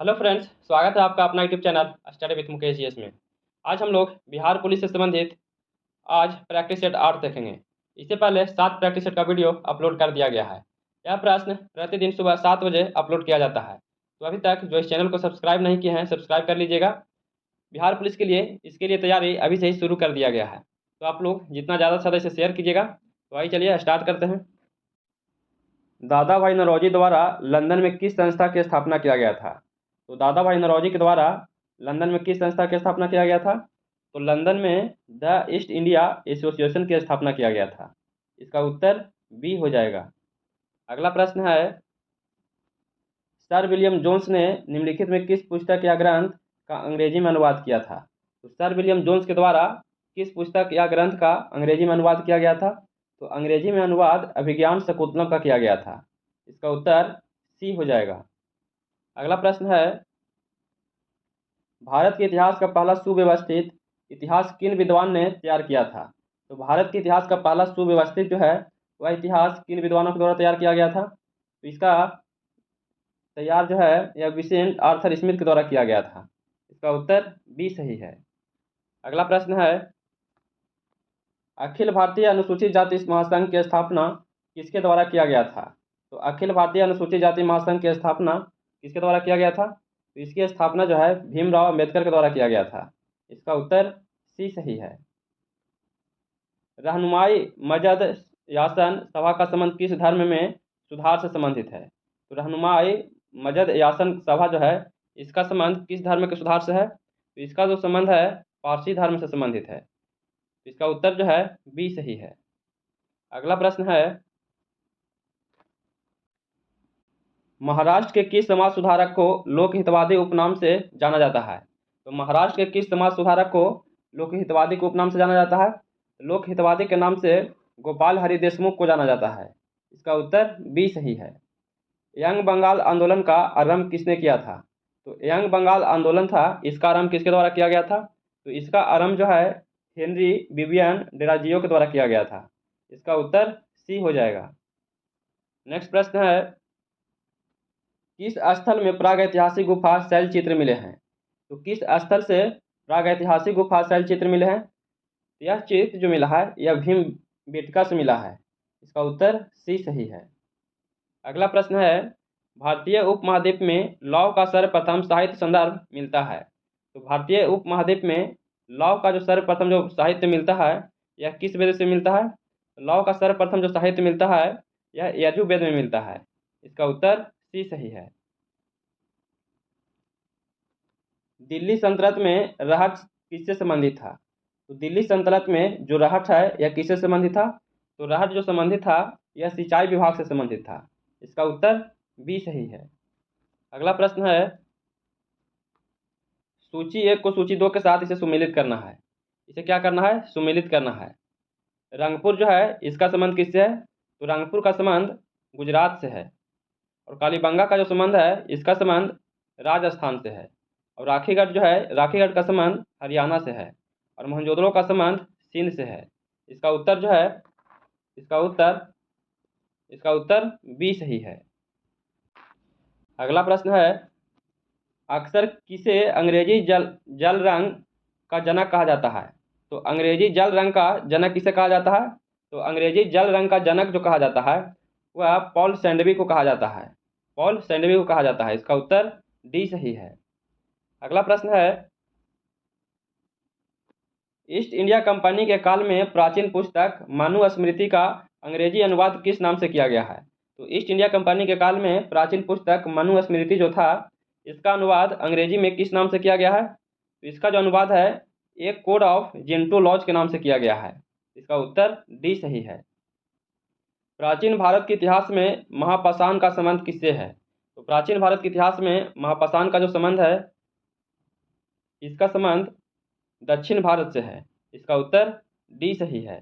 Hello friends, स्वागत है आपका अपना YouTube channel study with Mukesh GS में। आज हम लोग बिहार पुलिस से संबंधित आज प्रैक्टिस सेट 8 देखेंगे। इससे पहले 7 प्रैक्टिस सेट का वीडियो अपलोड कर दिया गया है। यह प्रश्न प्रतिदिन सुबह 7 बजे अपलोड किया जाता है। तो अभी तक जो इस चैनल को सब्सक्राइब नहीं किए हैं, सब्सक्राइब कर लीजिएगा। बिहार पुलिस के लिए इसके लिए तैयारी अभी से ही शुरू कर दिया गया है, तो आप लोग जितना ज़्यादा से ज़्यादा इसे शेयर कीजिएगा। तो आइए चलिए स्टार्ट करते हैं। दादा भाई नौरोजी द्वारा लंदन में किस संस्था की स्थापना किया गया था? तो दादा भाई नौरोजी के द्वारा लंदन में किस संस्था की स्थापना किया गया था? तो लंदन में द ईस्ट इंडिया एसोसिएशन की स्थापना किया गया था। इसका उत्तर बी हो जाएगा। अगला प्रश्न है, सर विलियम जोन्स ने निम्नलिखित में किस पुस्तक या ग्रंथ का अंग्रेजी में अनुवाद किया था? तो सर विलियम जोन्स के द्वारा किस पुस्तक या ग्रंथ का अंग्रेजी में अनुवाद किया गया था? तो अंग्रेजी में अनुवाद अभिज्ञान शकुंतलम का किया गया था। इसका उत्तर सी हो जाएगा। अगला प्रश्न है, भारत के इतिहास का पहला सुव्यवस्थित इतिहास किन विद्वान ने तैयार किया था? तो भारत के इतिहास का पहला सुव्यवस्थित जो है वह इतिहास किन विद्वानों के द्वारा तैयार किया गया था? तो इसका तैयार जो है यह विसेंट आर्थर स्मिथ के द्वारा किया गया था। इसका उत्तर बी सही है। अगला प्रश्न है, अखिल भारतीय अनुसूचित जाति महासंघ की स्थापना किसके द्वारा किया गया था? तो अखिल भारतीय अनुसूचित जाति महासंघ की स्थापना किसके द्वारा किया गया था? तो इसकी स्थापना जो है भीमराव अंबेडकर के द्वारा किया गया था। इसका उत्तर सी सही है। रहनुमाई मजद यासन सभा का संबंध किस धर्म में सुधार से संबंधित है? तो रहनुमाई मजद यासन सभा जो है इसका संबंध किस धर्म के सुधार से है? तो इसका जो संबंध है पारसी धर्म से संबंधित है। इसका उत्तर जो है बी सही है। अगला प्रश्न है, महाराष्ट्र के किस समाज सुधारक को लोक हितवादी उपनाम से जाना जाता है? तो महाराष्ट्र के किस समाज सुधारक को लोक हितवादी के उपनाम से जाना जाता है? लोक हितवादी के नाम से गोपाल हरि देशमुख को जाना जाता है। इसका उत्तर बी सही है। यंग बंगाल आंदोलन का आरंभ किसने किया था? तो यंग बंगाल आंदोलन था, इसका आरंभ किसके द्वारा किया गया था? तो इसका आरंभ जो है हेनरी विवियन डेराजियो के द्वारा किया गया था। इसका उत्तर सी हो जाएगा। नेक्स्ट प्रश्न है, किस स्थल में प्रागैतिहासिक गुफा शैल चित्र मिले हैं? तो किस स्थल से प्रागैतिहासिक गुफा शैल चित्र मिले हैं? यह चित्र जो मिला है यह भीम बेटका से मिला है। इसका उत्तर सी सही है। अगला प्रश्न है, भारतीय उपमहाद्वीप में लौह का सर्वप्रथम साहित्य संदर्भ मिलता है। तो भारतीय उपमहाद्वीप में लौह का जो सर्वप्रथम जो साहित्य मिलता है यह किस वेद से मिलता है? लौह का सर्वप्रथम जो साहित्य मिलता है यह यजुर्वेद में मिलता है। इसका उत्तर सी सही है। दिल्ली सल्तनत में रहट किससे संबंधित था? तो दिल्ली सल्तनत में जो रहट है यह किससे संबंधित था? तो रहट जो संबंधित था यह सिंचाई विभाग से संबंधित था। इसका उत्तर बी सही है। अगला प्रश्न है, सूची 1 को सूची 2 के साथ इसे सुमेलित करना है। इसे क्या करना है? सुमेलित करना है। रंगपुर जो है इसका संबंध किससे है? तो रंगपुर का संबंध गुजरात से है। और कालीबंगा का जो संबंध है इसका संबंध राजस्थान से है। और राखीगढ़ जो है राखीगढ़ का संबंध हरियाणा से है। और मोहनजोदड़ो का संबंध सिंध से है। इसका उत्तर जो है इसका उत्तर बी सही है। अगला प्रश्न है, अक्सर किसे अंग्रेजी जल रंग का जनक कहा जाता है? तो अंग्रेजी जल रंग का जनक किसे कहा जाता है? तो अंग्रेजी जल रंग का जनक जो कहा जाता है वह पॉल सैंडबी को कहा जाता है। पॉल सैंडबी को कहा जाता है। इसका उत्तर डी सही है। अगला प्रश्न है, ईस्ट इंडिया कंपनी के काल में प्राचीन पुस्तक मनुस्मृति का अंग्रेजी अनुवाद किस नाम से किया गया है? तो ईस्ट इंडिया कंपनी के काल में प्राचीन पुस्तक मनुस्मृति जो था इसका अनुवाद अंग्रेजी में किस नाम से किया गया है? तो इसका जो अनुवाद है एक कोड ऑफ जेंटो लॉज के नाम से किया गया है। इसका उत्तर डी सही है। प्राचीन भारत के इतिहास में महापाषाण का संबंध किससे है? तो प्राचीन भारत के इतिहास में महापाषाण का जो संबंध है इसका संबंध दक्षिण भारत से है। इसका उत्तर डी सही है।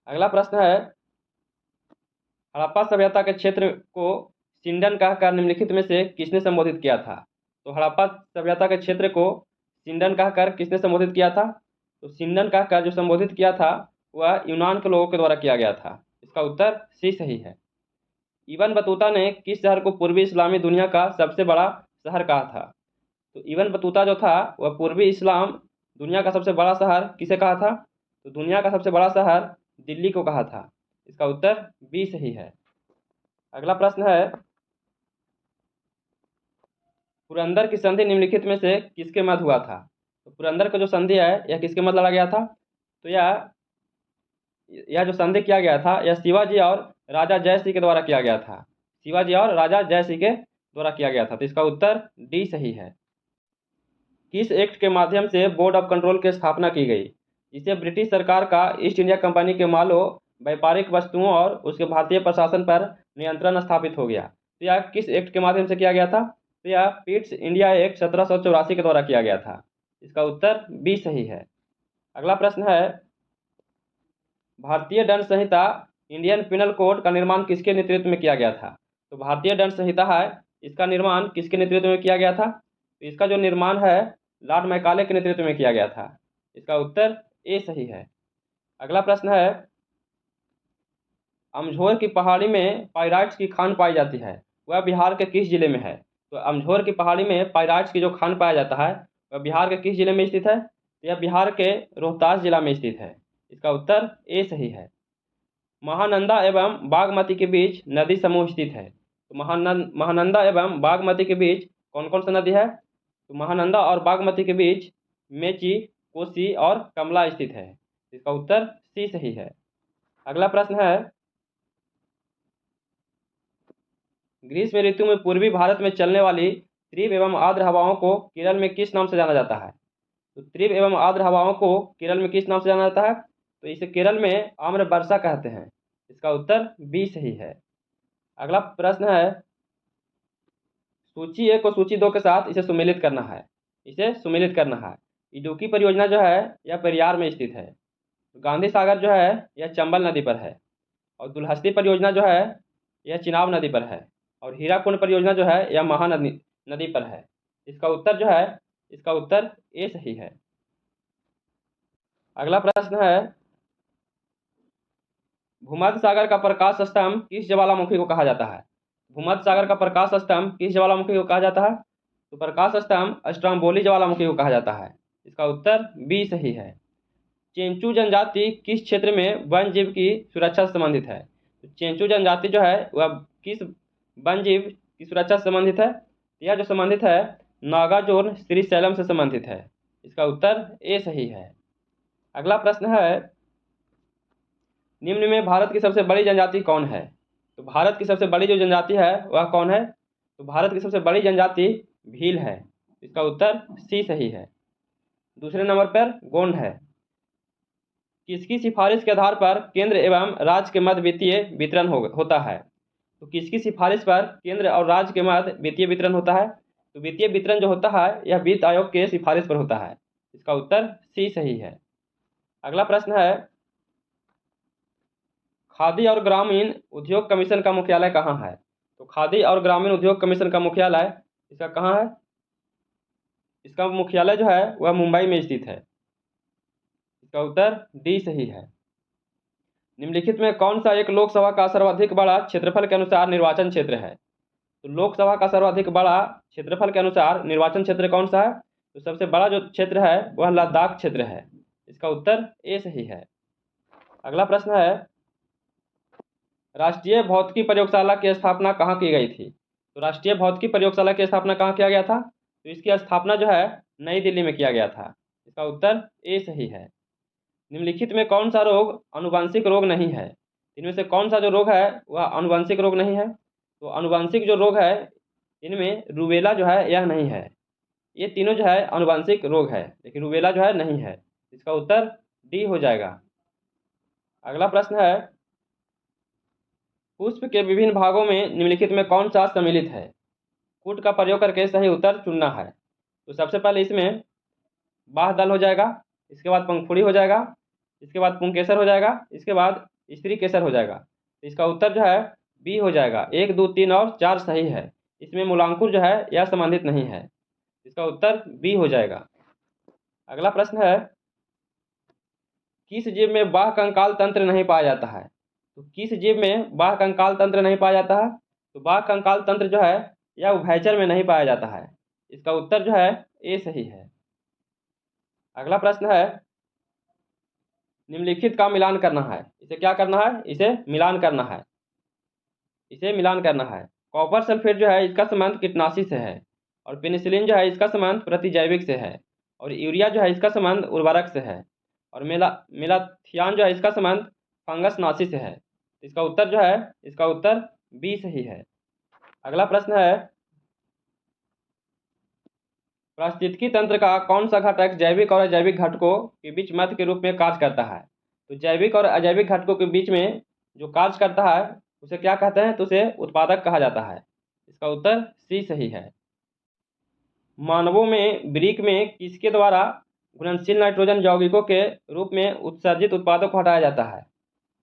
अगला प्रश्न है, हड़प्पा सभ्यता के क्षेत्र को सिंडन कहकर निम्नलिखित में से किसने संबोधित किया था? तो हड़प्पा सभ्यता के क्षेत्र को सिंडन कहकर किसने संबोधित किया था? तो सिंडन कहकर जो संबोधित किया था वह यूनान के लोगों के द्वारा किया गया था। इसका उत्तर सी सही है। इब्न बतूता ने किस शहर को पूर्वी इस्लामी दुनिया का सबसे बड़ा शहर कहा था? तो इब्न बतूता जो था वह पूर्वी इस्लाम दुनिया का सबसे बड़ा शहर किसे कहा था? तो दुनिया का सबसे बड़ा शहर दिल्ली को कहा था। इसका उत्तर बी सही है। अगला प्रश्न है, पुरंदर की संधि निम्नलिखित में से किसके मध्य हुआ था? तो पुरंदर का जो संधि है यह किसके मध्य लड़ा गया था? तो यह जो संधि किया गया था यह शिवाजी और राजा जय सिंह के द्वारा किया गया था। शिवाजी और राजा जय सिंह के द्वारा किया गया था। तो इसका उत्तर डी सही है। किस एक्ट के माध्यम से बोर्ड ऑफ कंट्रोल की स्थापना की गई, जिसे ब्रिटिश सरकार का ईस्ट इंडिया कंपनी के मालों, व्यापारिक वस्तुओं और उसके भारतीय प्रशासन पर नियंत्रण स्थापित हो गया? तो यह किस एक्ट के माध्यम से किया गया था? तो यह पिट्स इंडिया एक्ट 1784 के द्वारा किया गया था। इसका उत्तर बी सही है। अगला प्रश्न है, भारतीय दंड संहिता इंडियन पिनल कोड का निर्माण किसके नेतृत्व में किया गया था? तो भारतीय दंड संहिता है इसका निर्माण किसके नेतृत्व में किया गया था? तो इसका जो निर्माण है लॉर्ड मैकाले के नेतृत्व में किया गया था। इसका उत्तर ए सही है। अगला प्रश्न है, अमझोर की पहाड़ी में पाइराइट्स की खान पाई जाती है, वह बिहार के किस जिले में है? तो अमझोर की पहाड़ी में पाइराइट्स की जो खान पाया जाता है वह बिहार के किस जिले में स्थित है? तो यह बिहार के रोहतास जिला में स्थित है। इसका उत्तर ए सही है। महानंदा एवं बागमती के बीच नदी समूह स्थित है। तो महानंदा एवं बागमती के बीच कौन कौन सा नदी है? तो महानंदा और बागमती के बीच मेची, कोसी और कमला स्थित है। इसका उत्तर सी सही है। अगला प्रश्न है, ग्रीष्म ऋतु में पूर्वी भारत में चलने वाली तीव्र एवं आर्द्र हवाओं को केरल में किस नाम से जाना जाता है? तो तीव्र एवं आर्द्र हवाओं को केरल में किस नाम से जाना जाता है? तो इसे केरल में आम्र वर्षा कहते हैं। इसका उत्तर बी सही है। अगला प्रश्न है, सूची 1 को सूची 2 के साथ इसे सुमेलित करना है। इडुक्की परियोजना जो है यह पेरियार में स्थित है। गांधी सागर जो है यह चंबल नदी पर है। और दुल्हस्ती परियोजना जो है यह चिनाब नदी पर है। और हीराकुंड परियोजना जो है यह महानदी नदी पर है। इसका उत्तर ए सही है। अगला प्रश्न है, भूमध्य सागर का प्रकाश स्तंभ किस ज्वालामुखी को कहा जाता है? भूमध्य सागर का प्रकाश स्तंभ किस ज्वालामुखी को कहा जाता है? तो प्रकाश स्तंभ स्ट्रोम्बोली ज्वालामुखी को कहा जाता है। इसका उत्तर बी सही है। चेंचू जनजाति किस क्षेत्र में वन्य जीव की सुरक्षा से संबंधित है? तो चेंचू जनजाति जो है वह किस वन्य जीव की सुरक्षा से संबंधित है? यह जो संबंधित है नागार्जुन श्रीशैलम से संबंधित है। इसका उत्तर ए सही है। अगला प्रश्न है, निम्न में भारत की सबसे बड़ी जनजाति कौन है? तो भारत की सबसे बड़ी जो जनजाति है वह कौन है? तो भारत की सबसे बड़ी जनजाति भील है। इसका उत्तर सी सही है। दूसरे नंबर पर गोंड है। किसकी सिफारिश के आधार पर केंद्र एवं राज्य के मध्य वित्तीय वितरण होता है? तो किसकी सिफारिश पर केंद्र और राज्य के मध्य वित्तीय वितरण होता है? तो वित्तीय वितरण जो होता है यह वित्त आयोग के सिफारिश पर होता है। इसका उत्तर सी सही है। अगला प्रश्न है, खादी और ग्रामीण उद्योग कमीशन का मुख्यालय कहाँ है? तो खादी और ग्रामीण उद्योग कमीशन का मुख्यालय इसका कहाँ है? इसका मुख्यालय जो है वह मुंबई में स्थित है। इसका उत्तर डी सही है। निम्नलिखित में कौन सा एक लोकसभा का सर्वाधिक बड़ा क्षेत्रफल के अनुसार निर्वाचन क्षेत्र है? तो लोकसभा का सर्वाधिक बड़ा क्षेत्रफल के अनुसार निर्वाचन क्षेत्र कौन सा है? तो सबसे बड़ा जो क्षेत्र है वह लद्दाख क्षेत्र है। इसका उत्तर ए सही है। अगला प्रश्न है, राष्ट्रीय भौतिकी प्रयोगशाला की स्थापना कहाँ की गई थी? तो राष्ट्रीय भौतिकी प्रयोगशाला की स्थापना कहाँ किया गया था? तो इसकी स्थापना जो है नई दिल्ली में किया गया था। इसका उत्तर ए सही है। निम्नलिखित में कौन सा रोग आनुवंशिक रोग नहीं है? इनमें से कौन सा जो रोग है वह आनुवंशिक रोग नहीं है? तो आनुवंशिक जो रोग है इनमें रूबेला जो है यह नहीं है। ये तीनों जो है आनुवंशिक रोग है लेकिन रूबेला जो है नहीं है। इसका उत्तर डी हो जाएगा। अगला प्रश्न है, पुष्प के विभिन्न भागों में निम्नलिखित में कौन सा सम्मिलित है? कूट का प्रयोग करके सही उत्तर चुनना है। तो सबसे पहले इसमें बाह दल हो जाएगा, इसके बाद पंखुड़ी हो जाएगा, इसके बाद पुंकेसर हो जाएगा, इसके बाद स्त्री केसर हो जाएगा। तो इसका उत्तर जो है बी हो जाएगा। 1, 2, 3 और 4 सही है। इसमें मूलांकुर जो है यह संबंधित नहीं है। इसका उत्तर बी हो जाएगा। अगला प्रश्न है, किस जीव में बाह्य कंकाल तंत्र नहीं पाया जाता है? तो किस जीव में बाह्य कंकाल तंत्र नहीं पाया जाता है? तो बाह्य कंकाल तंत्र जो है या उभयचर में नहीं पाया जाता है। इसका उत्तर जो है ए सही है। अगला प्रश्न है, निम्नलिखित का मिलान करना है। इसे क्या करना है? इसे मिलान करना है। इसे मिलान करना है। कॉपर सल्फेट जो है इसका संबंध कीटनाशी से है, और पेनिसिलिन जो है इसका संबंध प्रतिजैविक से है, और यूरिया जो है इसका संबंध उर्वरक से है, और मेलाथियान जो है इसका संबंध फंगस नाशी से है। इसका उत्तर जो है, इसका उत्तर बी सही है। अगला प्रश्न है, पारिस्थितिकी तंत्र का कौन सा घटक जैविक और अजैविक घटकों के बीच मध्य के रूप में कार्य करता है? तो जैविक और अजैविक घटकों के बीच में जो कार्य करता है उसे क्या कहते हैं? तो उसे उत्पादक कहा जाता है। इसका उत्तर सी सही है। मानवों में वृक्क में किसके द्वारा घुलनशील नाइट्रोजन यौगिकों के रूप में उत्सर्जित उत्पादों को हटाया जाता है?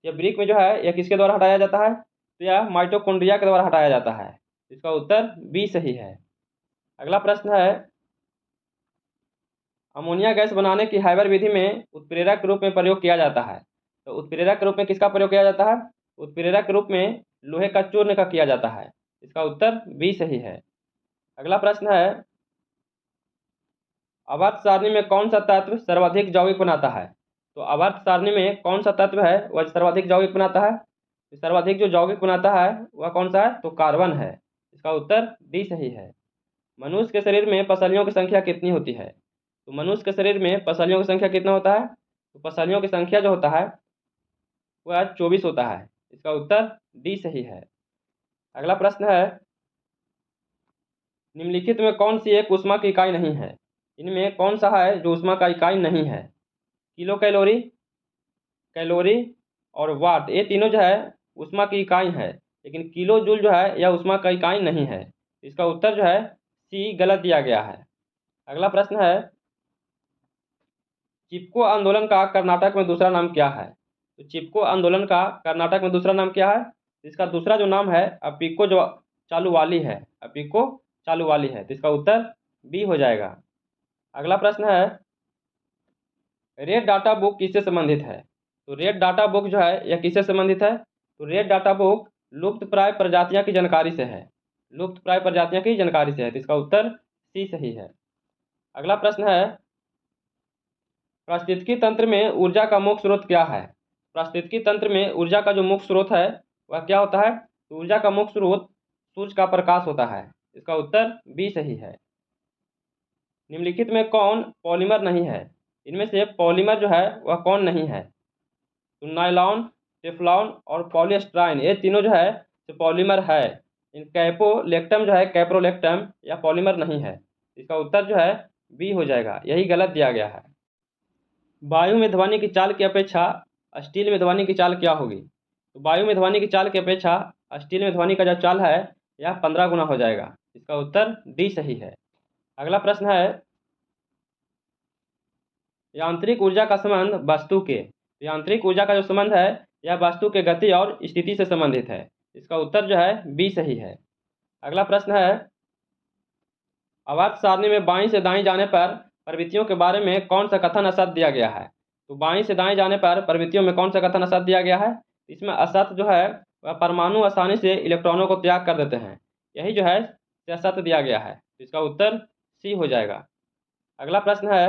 यह वृक्क में जो है यह किसके द्वारा हटाया जाता है? तो यह माइटोकॉन्ड्रिया के द्वारा हटाया जाता है। इसका उत्तर बी सही है। अगला प्रश्न है, अमोनिया गैस बनाने की हाइबर विधि में उत्प्रेरक के रूप में प्रयोग किया जाता है। तो उत्प्रेरक के रूप में किसका प्रयोग किया जाता है? उत्प्रेरक के रूप में लोहे का चूर्ण का किया जाता है। इसका उत्तर बी सही है। अगला प्रश्न है, आवर्त सारणी में कौन सा तत्व सर्वाधिक यौगिक बनाता है? तो आवर्त सारणी में कौन सा तत्व है वह सर्वाधिक यौगिक बनाता है? तो सर्वाधिक जो यौगिक बनाता है वह कौन सा है? तो कार्बन है। इसका उत्तर डी सही है। मनुष्य के शरीर में पसलियों की संख्या कितनी होती है? तो मनुष्य के शरीर में पसलियों की संख्या कितना होता है? तो पसलियों की संख्या जो होता है वह 24 होता है। इसका उत्तर डी सही है। अगला प्रश्न है, निम्नलिखित में कौन सी एक ऊष्मा की इकाई नहीं है? इनमें कौन सा है जो ऊष्मा का इकाई नहीं है? किलो कैलोरी, कैलोरी और वाट, ये तीनों जो है ऊष्मा की इकाई है, लेकिन किलो जूल जो है यह ऊष्मा का इकाई नहीं है। इसका उत्तर जो है सी गलत दिया गया है। अगला प्रश्न है, चिपको आंदोलन का कर्नाटक में दूसरा नाम क्या है? तो चिपको आंदोलन का कर्नाटक में दूसरा नाम क्या है? इसका दूसरा जो नाम है अपिको जो चालुवाली है। अपिको चालुवाली है। तो इसका उत्तर बी हो जाएगा। अगला प्रश्न है, रेड डाटा बुक किससे संबंधित है? तो रेड डाटा बुक जो है यह किससे संबंधित है? तो रेड डाटा बुक लुप्त प्राय प्रजातियां की जानकारी से है। लुप्त प्राय प्रजातियां की जानकारी से है। तो इसका उत्तर सी सही है। अगला प्रश्न है, पारिस्थितिकी तंत्र में ऊर्जा का मुख्य स्रोत क्या है? पारिस्थितिकी तंत्र में ऊर्जा का जो मुख्य स्रोत है वह क्या होता है? तो ऊर्जा का मुख्य स्रोत सूर्य का प्रकाश होता है। इसका उत्तर बी सही है। निम्नलिखित में कौन पॉलीमर नहीं है? इनमें से पॉलीमर जो है वह कौन नहीं है? तो नायलॉन, टेफ्लॉन और पॉलीस्टाइरीन, ये तीनों जो है तो पॉलीमर है। इन कैपोलेक्टम जो है, कैप्रोलेक्टम या पॉलीमर नहीं है। इसका उत्तर जो है बी हो जाएगा। यही गलत दिया गया है। वायु में ध्वनि की चाल की अपेक्षा स्टील में ध्वनि की चाल क्या होगी? तो वायु में ध्वनि की चाल की अपेक्षा स्टील में ध्वनि का जो चाल है यह 15 गुना हो जाएगा। इसका उत्तर डी सही है। अगला प्रश्न है, यांत्रिक ऊर्जा का संबंध वस्तु के, यांत्रिक ऊर्जा का जो संबंध है यह वस्तु के गति और स्थिति से संबंधित है। इसका उत्तर जो है बी सही है। अगला प्रश्न है, आवर्त सारणी में बाईं से दाईं जाने पर प्रवृत्तियों के बारे में कौन सा कथन असत्य दिया गया है? तो बाईं से दाईं जाने पर प्रवृत्तियों में कौन सा कथन असत्य दिया गया है? इसमें असत्य जो है वह परमाणु आसानी से इलेक्ट्रॉनों को त्याग कर देते हैं। यही जो है असत्य दिया गया है। इसका उत्तर सी हो जाएगा। अगला प्रश्न है,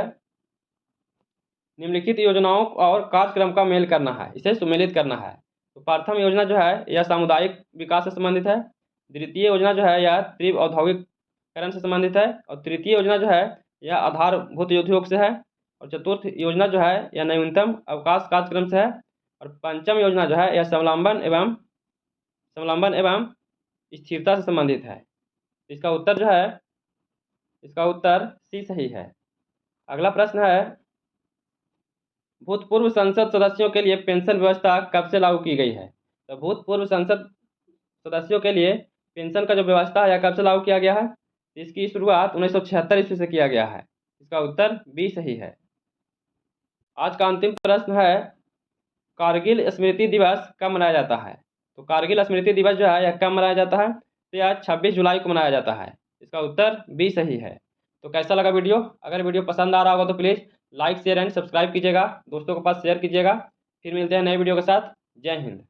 निम्नलिखित योजनाओं और कार्यक्रम का मेल करना है, इसे सुमेलित करना है। तो प्रथम योजना जो है यह सामुदायिक विकास से संबंधित है। द्वितीय योजना जो है यह तीव्र औद्योगिकरण से संबंधित है। और तृतीय योजना जो है यह आधारभूत उद्योग से है। और चतुर्थ योजना जो है यह न्यूनतम अवकाश कार्यक्रम से है। और पंचम योजना जो है यह स्वावलंबन एवं स्थिरता से संबंधित है। इसका उत्तर जो है, इसका उत्तर सी सही है। अगला प्रश्न है, भूतपूर्व संसद सदस्यों के लिए पेंशन व्यवस्था कब से लागू की गई है? तो भूतपूर्व संसद सदस्यों के लिए पेंशन का जो व्यवस्था है कब से लागू किया गया है? इसकी शुरुआत 1976 ईस्वी से किया गया है। इसका उत्तर बी सही है। आज का अंतिम प्रश्न है, कारगिल स्मृति दिवस कब मनाया जाता है? तो कारगिल स्मृति दिवस जो है यह कब मनाया जाता है? तो यह 26 जुलाई को मनाया जाता है। इसका उत्तर बी सही है। तो कैसा लगा वीडियो? अगर वीडियो पसंद आ रहा होगा तो please like share and subscribe कीजिएगा, दोस्तों के पास शेयर कीजिएगा। फिर मिलते हैं नए वीडियो के साथ। जय हिंद।